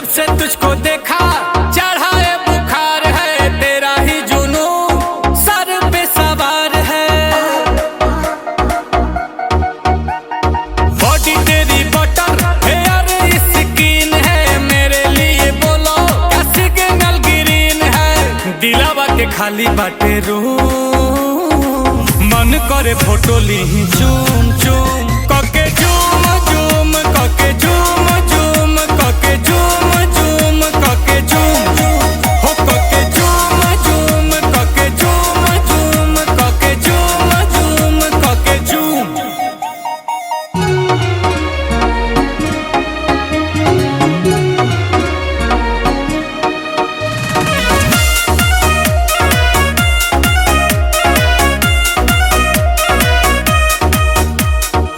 से तुझको देखा चढ़ा है बुखार है, तेरा ही जुनू सर पे सवार है। बॉडी तेरी बटर हेयर स्किन है, मेरे लिए बोलो क्या सिग्नल ग्रीन है। दिलावा के खाली बाटे रूम, मन करे फोटो ली चूम चूम कके झूम झूम कके झूम झूम कके झूम झूम कके झूम हो कके झूम झूम कके झूम झूम कके झूम झूम कके झूम।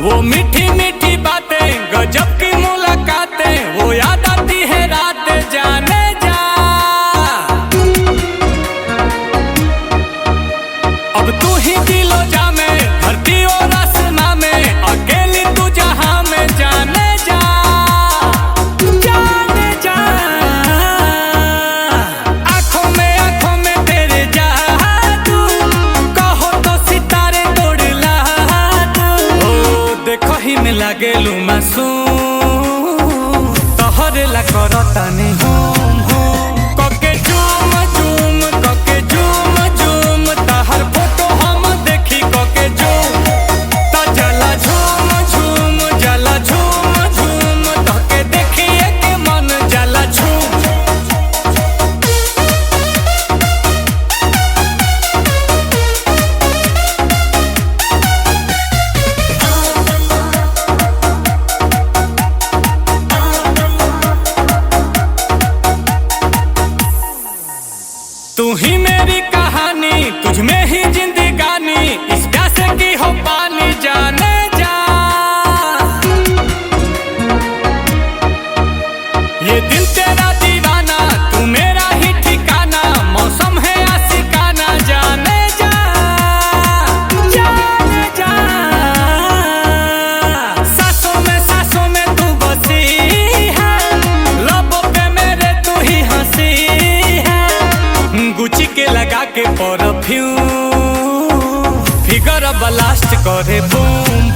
वो मीठी मीठी बातें गजब की मुलाकातें, वो याद आती है रात जाने जा। अब तू ही दिलो जा में धरती और आसमां में, अकेली तू जहां में जाने जा जाने जा। आंखों में तेरे जादू, कहो तो सितारे तोड़ ला दू। देखो ही में लागेलू मासूम, तोहरे ला करतानी हूम हूम कके झूम झूम कके झूम झूम, ताहर फोटो हम देखी कके झूम ता जला झूम झूम जला झूम झूम, तके देखिए के मन जला झूम। तू ही मेरी कहानी, तुझ में ही जिंदगानी, इस प्यासे की हो पानी जाने जा। ये दिल तेरा दीवाना, तू मेरा ही ठिकाना, मौसम है आशिकाना जाने जा जाने जा। सांसों में तू बसी है, लबों पे मेरे तू ही हंसी है। गुची के लगा के परफ्यूम, फिगर ब्लास्ट करे बूम